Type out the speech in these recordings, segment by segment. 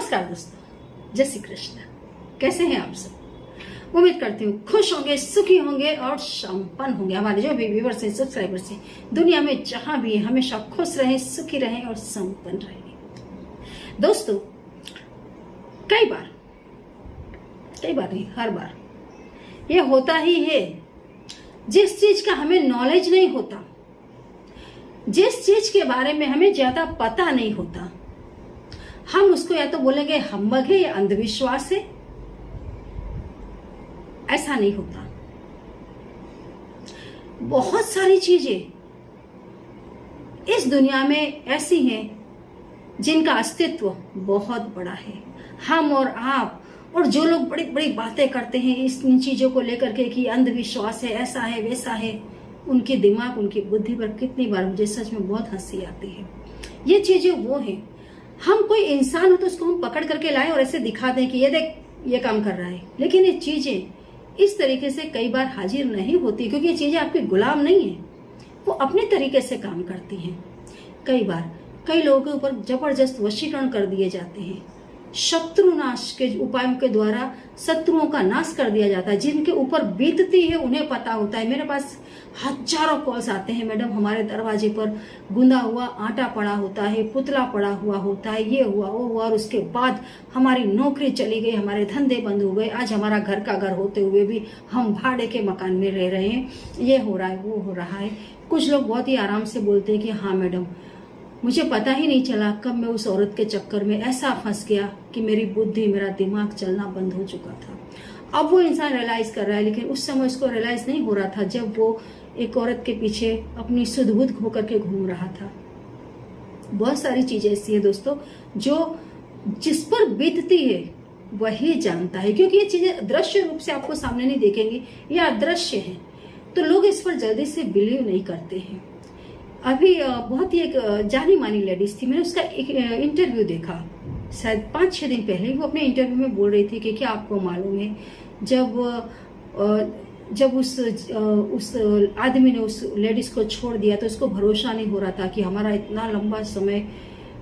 नमस्कार दोस्तों, जय श्री कृष्ण। कैसे हैं आप सब? उम्मीद करती हूँ खुश होंगे, सुखी होंगे और संपन्न होंगे। हमारे जो भी व्यूवर्स हैं, सब्सक्राइबर्स हैं, दुनिया में जहां भी हमेशा खुश रहें, सुखी रहें और संपन्न रहें। दोस्तों, कई बार नहीं, हर बार ये होता ही है। जिस चीज का हमें नॉलेज नहीं होता, जिस चीज के बारे में हमें ज्यादा पता नहीं होता, हम उसको या तो बोलेंगे हम्बग है या अंधविश्वास है। ऐसा नहीं होता। बहुत सारी चीजें इस दुनिया में ऐसी हैं जिनका अस्तित्व बहुत बड़ा है। हम और आप और जो लोग बड़ी बड़ी बातें करते हैं इन चीजों को लेकर के कि अंधविश्वास है, ऐसा है, वैसा है, उनके दिमाग, उनकी बुद्धि पर कितनी बार मुझे सच में बहुत हंसी आती है। ये चीजें वो हैं, हम कोई इंसान हो तो उसको हम पकड़ करके लाएं और ऐसे दिखा दें कि ये देख, ये काम कर रहा है। लेकिन ये चीजें इस तरीके से कई बार हाजिर नहीं होती, क्योंकि ये चीजें आपके गुलाम नहीं है, वो अपने तरीके से काम करती हैं। कई बार कई लोगों के ऊपर जबरदस्त वशीकरण कर दिए जाते हैं। शत्रु नाश के उपायों के द्वारा शत्रुओं का नाश कर दिया जाता है। जिनके ऊपर बीतती है उन्हें पता होता है। मेरे पास हजारों कॉल्स आते हैं, मैडम हमारे दरवाजे पर गुंदा हुआ आटा पड़ा होता है, पुतला पड़ा हुआ होता है, ये हुआ वो हुआ, और उसके बाद हमारी नौकरी चली गई, हमारे धंधे बंद हो गए, आज हमारा घर का घर होते हुए भी हम भाड़े के मकान में रह रहे हैं, ये हो रहा है, वो हो रहा है। कुछ लोग बहुत ही आराम से बोलते हैं कि हाँ मैडम, मुझे पता ही नहीं चला कब मैं उस औरत के चक्कर में ऐसा फंस गया कि मेरी बुद्धि, मेरा दिमाग चलना बंद हो चुका था। अब वो इंसान रियलाइज कर रहा है, लेकिन उस समय उसको रियलाइज नहीं हो रहा था जब वो एक औरत के पीछे अपनी सुध बुध होकर के घूम रहा था। बहुत सारी चीजें ऐसी है दोस्तों, जो जिस पर बीतती है वही जानता है, क्योंकि ये चीजें दृश्य रूप से आपको सामने नहीं देखेंगे, ये अदृश्य है, तो लोग इस पर जल्दी से बिलीव नहीं करते हैं। अभी बहुत ही एक जानी मानी लेडीज थी, मैंने उसका एक इंटरव्यू देखा शायद 5-6 दिन पहले। वो अपने इंटरव्यू में बोल रही थी कि क्या आपको मालूम है, जब उस आदमी ने उस लेडीज को छोड़ दिया तो उसको भरोसा नहीं हो रहा था कि हमारा इतना लंबा समय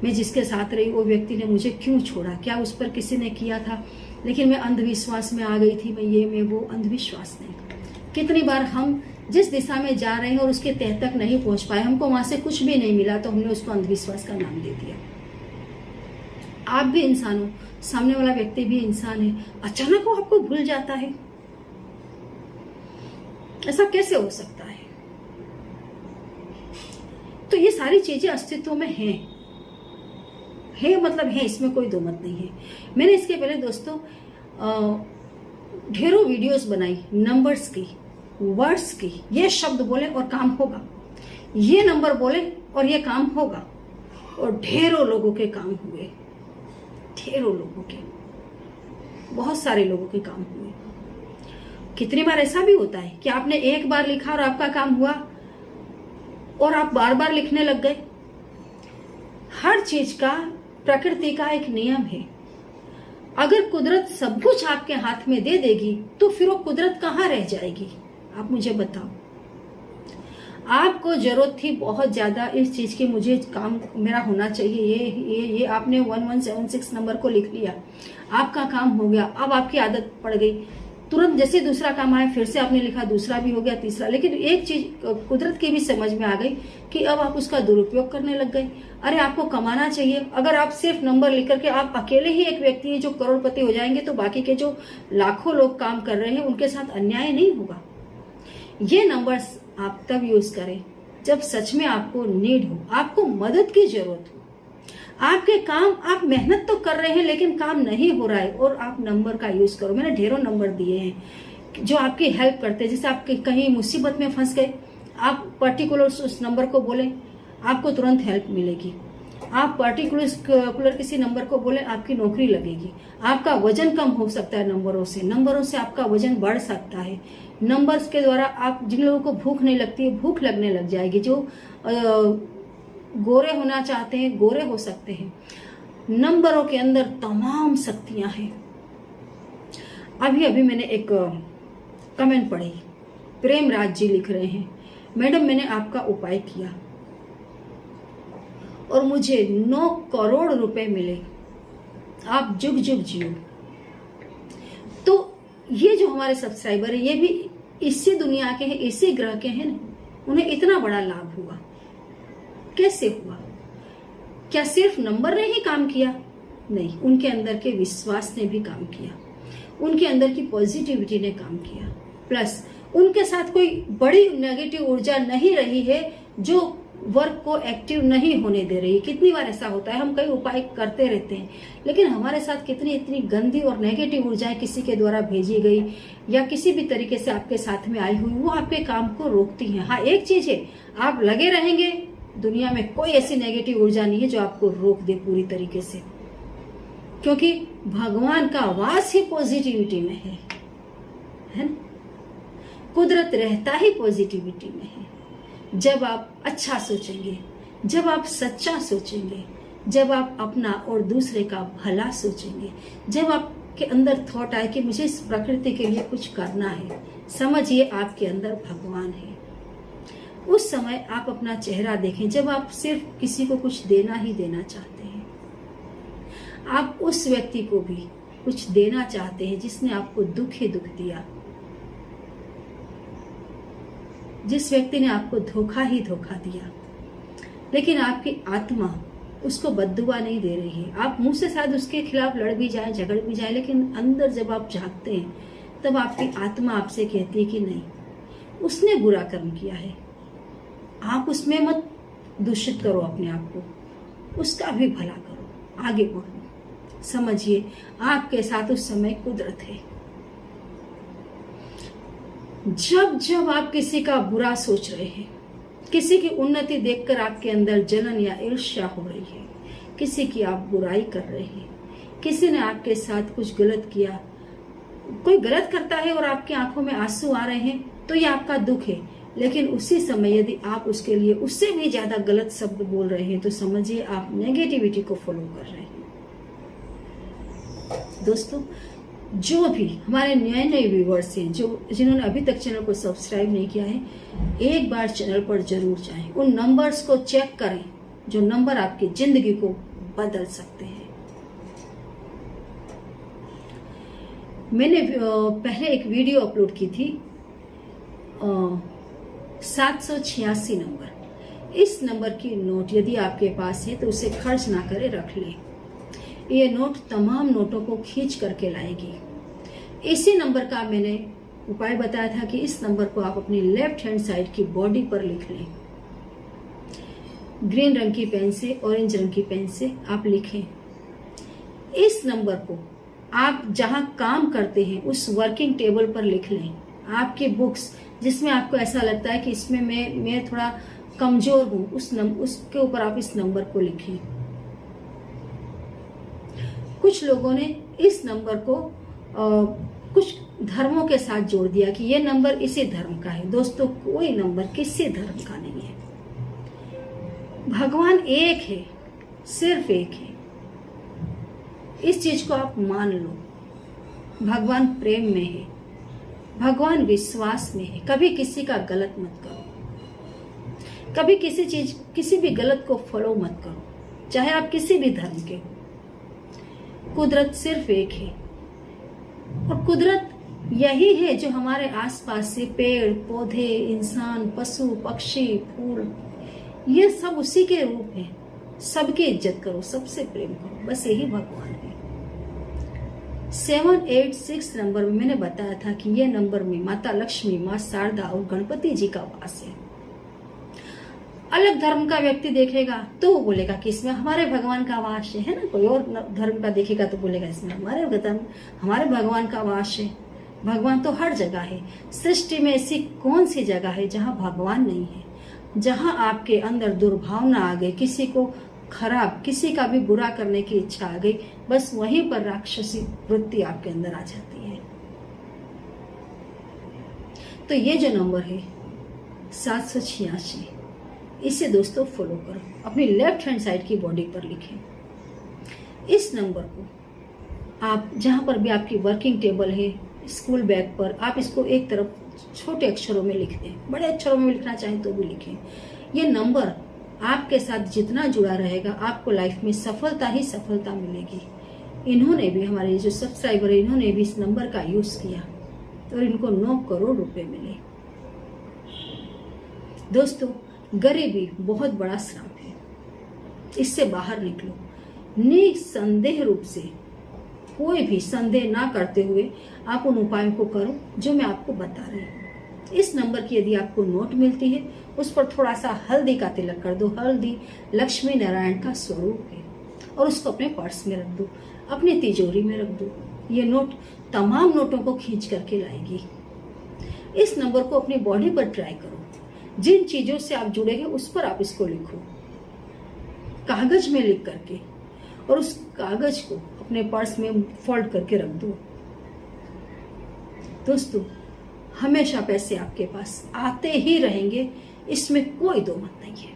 मैं जिसके साथ रही वो व्यक्ति ने मुझे क्यों छोड़ा, क्या उस पर किसी ने किया था। लेकिन मैं अंधविश्वास में आ गई थी, मैं वो अंधविश्वास नहीं। कितनी बार हम जिस दिशा में जा रहे हैं और उसके तह तक नहीं पहुंच पाए, हमको वहां से कुछ भी नहीं मिला, तो हमने उसको अंधविश्वास का नाम दे दिया। आप भी इंसान हो, सामने वाला व्यक्ति भी इंसान है, अचानक वो आपको भूल जाता है। ऐसा कैसे हो सकता है? तो ये सारी चीजें अस्तित्व में हैं, मतलब है, इसमें कोई दो मत नहीं है। मैंने इसके पहले दोस्तों ढेरों वीडियोस बनाई नंबर्स की, वर्ड्स की। ये शब्द बोले और काम होगा, ये नंबर बोले और ये काम होगा, और ढेरों लोगों के काम हुए, ढेरों लोगों के, बहुत सारे लोगों के काम हुए। कितनी बार ऐसा भी होता है कि आपने एक बार लिखा और आपका काम हुआ और आप बार बार लिखने लग गए। हर चीज का, प्रकृति का एक नियम है। अगर कुदरत सब कुछ आपके हाथ में दे देगी तो फिर वो कुदरत कहाँ रह जाएगी? आप मुझे बताओ। आपको जरूरत थी बहुत ज्यादा इस चीज की, मुझे काम मेरा होना चाहिए, ये आपने 1176 नंबर को लिख लिया, आपका काम हो गया। अब आपकी आदत पड़ गई, तुरंत जैसे दूसरा काम आया फिर से आपने लिखा, दूसरा भी हो गया, तीसरा। लेकिन एक चीज कुदरत की भी समझ में आ गई कि अब आप उसका दुरुपयोग करने लग गए। अरे आपको कमाना चाहिए, अगर आप सिर्फ नंबर लिख करके आप अकेले ही एक व्यक्ति है जो करोड़पति हो जाएंगे, तो बाकी के जो लाखों लोग काम कर रहे हैं उनके साथ अन्याय नहीं होगा। ये नंबर्स आप तब यूज करें जब सच में आपको नीड हो, आपको मदद की जरूरत हो। आपके काम, आप मेहनत तो कर रहे हैं लेकिन काम नहीं हो रहा है, और आप नंबर का यूज करो। मैंने ढेरों नंबर दिए हैं जो आपकी हेल्प करते हैं। जैसे आप कहीं मुसीबत में फंस गए, आप पर्टिकुलर उस नंबर को बोले, आपको तुरंत हेल्प मिलेगी। आप पर्टिकुलर किसी नंबर को बोले, आपकी नौकरी लगेगी। आपका वजन कम हो सकता है नंबरों से आपका वजन बढ़ सकता है। नंबर्स के द्वारा आप, जिन लोगों को भूख नहीं लगती है, भूख लगने लग जाएगी। जो गोरे होना चाहते हैं, गोरे हो सकते हैं। नंबरों के अंदर तमाम शक्तियां हैं। अभी मैंने एक कमेंट पढ़ी, प्रेम राज जी लिख रहे हैं, मैडम मैंने आपका उपाय किया और मुझे 9 करोड़ रुपए मिले। आप जुग जुग जियो। तो ये जो हमारे सब्सक्राइबर है ये भी इसी दुनिया के हैं, इसी ग्रह के हैं ना, उन्हें इतना बड़ा लाभ हुआ, कैसे हुआ? क्या सिर्फ नंबर ने ही काम किया? नहीं, उनके अंदर के विश्वास ने भी काम किया, उनके अंदर की पॉजिटिविटी ने काम किया, प्लस उनके साथ कोई बड़ी नेगेटिव ऊर्जा नहीं रही है जो वर्क को एक्टिव नहीं होने दे रही है। कितनी बार ऐसा होता है, हम कई उपाय करते रहते हैं, लेकिन हमारे साथ कितनी इतनी गंदी और नेगेटिव ऊर्जाएं किसी के द्वारा भेजी गई या किसी भी तरीके से आपके साथ में आई हुई, वो आपके काम को रोकती हैं। हाँ, एक चीज है, आप लगे रहेंगे, दुनिया में कोई ऐसी नेगेटिव ऊर्जा नहीं है जो आपको रोक दे पूरी तरीके से, क्योंकि भगवान का वास ही पॉजिटिविटी में है ना? कुदरत रहता ही पॉजिटिविटी में है। जब आप अच्छा सोचेंगे, जब आप सच्चा सोचेंगे, जब आप अपना और दूसरे का भला सोचेंगे, जब आपके अंदर थॉट आए कि मुझे इस प्रकृति के लिए कुछ करना है, समझिए आपके अंदर भगवान है। उस समय आप अपना चेहरा देखें, जब आप सिर्फ किसी को कुछ देना ही देना चाहते हैं, आप उस व्यक्ति को भी कुछ देना चाहते हैं जिसने आपको दुख ही दुख दिया, जिस व्यक्ति ने आपको धोखा ही धोखा दिया, लेकिन आपकी आत्मा उसको बद्दुआ नहीं दे रही है। आप मुंह से शायद उसके खिलाफ लड़ भी जाए, झगड़ भी जाए, लेकिन अंदर जब आप झांकते हैं तब आपकी आत्मा आपसे कहती है कि नहीं, उसने बुरा कर्म किया है, आप उसमें मत दूषित करो अपने आप को, उसका भी भला करो, आगे बढ़ो। समझिए आपके साथ उस समय कुदरत है। जब जब आप किसी का बुरा सोच रहे हैं, किसी की उन्नति देखकर आपके अंदर जलन या ईर्ष्या हो रही है, किसी की आप बुराई कर रहे हैं, किसी ने आपके साथ कुछ गलत किया, कोई गलत करता है और आपकी आंखों में आंसू आ रहे हैं, तो ये आपका दुख है। लेकिन उसी समय यदि आप उसके लिए उससे भी ज्यादा गलत शब्द बोल रहे हैं तो समझिए आप नेगेटिविटी को फॉलो कर रहे हैं। दोस्तों, जो भी हमारे नए नए व्यूवर्स हैं, जिन्होंने अभी तक चैनल को सब्सक्राइब नहीं किया है, एक बार चैनल पर जरूर जाएं, उन नंबर्स को चेक करें जो नंबर आपकी जिंदगी को बदल सकते हैं। मैंने पहले एक वीडियो अपलोड की थी 786 नंबर। इस नंबर की नोट यदि आपके पास है तो उसे खर्च ना करे, रख ले। ये नोट तमाम नोटों को खींच करके लाएगी। इसी नंबर का मैंने उपाय बताया था कि इस नंबर को आप अपनी लेफ्ट हैंड साइड की बॉडी पर लिख लें। ग्रीन रंग की पेन से, ऑरेंज रंग की पेन से आप लिखें। इस नंबर को आप जहां काम करते हैं उस वर्किंग टेबल पर लिख लें। आपकी बुक्स जिसमें आपको ऐसा लगता है कि इसमें मैं थोड़ा कमजोर हूं, उसके ऊपर आप इस नंबर को लिखें। कुछ लोगों ने इस नंबर को कुछ धर्मों के साथ जोड़ दिया कि ये नंबर इसी धर्म का है। दोस्तों, कोई नंबर किसी धर्म का नहीं है। भगवान एक है, सिर्फ एक है। इस चीज को आप मान लो। भगवान प्रेम में है, भगवान विश्वास में है। कभी किसी का गलत मत करो, कभी किसी भी गलत को फॉलो मत करो, चाहे आप किसी भी धर्म के हो। कुदरत सिर्फ एक है और कुदरत यही है जो हमारे आसपास से पेड़ पौधे, इंसान, पशु पक्षी, फूल, ये सब उसी के रूप हैं। सबकी इज्जत करो, सबसे प्रेम करो, बस यही भगवान है। 786 नंबर में मैंने बताया था कि ये नंबर में माता लक्ष्मी, माँ शारदा और गणपति जी का वास है। अलग धर्म का व्यक्ति देखेगा तो वो बोलेगा कि इसमें हमारे भगवान का वास है ना। कोई और धर्म का देखेगा तो बोलेगा इसमें हमारे भगवान का वास है। भगवान तो हर जगह है। सृष्टि में ऐसी कौन सी जगह है जहाँ भगवान नहीं है? जहाँ आपके अंदर दुर्भावना आ गई, किसी को खराब, किसी का भी बुरा करने की इच्छा आ गई, बस वहीं पर राक्षसी वृत्ति आपके अंदर आ जाती है। तो ये जो नंबर है 786, इसे दोस्तों फॉलो करो। अपनी लेफ्ट हैंड साइड की बॉडी पर लिखें। इस नंबर को आप जहां पर भी आपकी वर्किंग टेबल है, स्कूल बैग पर, आप इसको एक तरफ छोटे अक्षरों में लिख दें। बड़े अक्षरों में लिखना चाहें तो भी लिखें। ये नंबर आपके साथ जितना जुड़ा रहेगा, आपको लाइफ में सफलता ही सफलता मिलेगी। इन्होंने भी, हमारे जो सब्सक्राइबर है, इन्होंने भी इस नंबर का यूज किया और इनको 9 करोड़ रुपए मिले। दोस्तों, गरीबी बहुत बड़ा श्राप है, इससे बाहर निकलो। निसंदेह रूप से, कोई भी संदेह ना करते हुए आप उन उपायों को करो जो मैं आपको बता रही हूँ। इस नंबर की यदि आपको नोट मिलती है, उस पर थोड़ा सा हल्दी का तिलक कर दो। हल्दी लक्ष्मी नारायण का स्वरूप है, और उसको अपने पर्स में रख दो, अपनी तिजोरी में रख दो। ये नोट तमाम नोटों को खींच करके लाएगी। इस नंबर को अपनी बॉडी पर ट्राई करो। जिन चीजों से आप जुड़े हैं उस पर आप इसको लिखो, कागज में लिख करके, और उस कागज को अपने पर्स में फोल्ड करके रख दो। दोस्तों, हमेशा पैसे आपके पास आते ही रहेंगे, इसमें कोई दो मत नहीं है।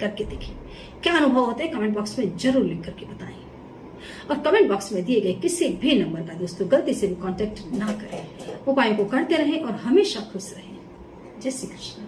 करके देखिए, क्या अनुभव होते हैं कमेंट बॉक्स में जरूर लिख करके बताएं। और कमेंट बॉक्स में दिए गए किसी भी नंबर का दोस्तों गलती से भी कांटेक्ट ना करें। उपायों को करते रहें और हमेशा खुश रहें। जय श्री कृष्ण।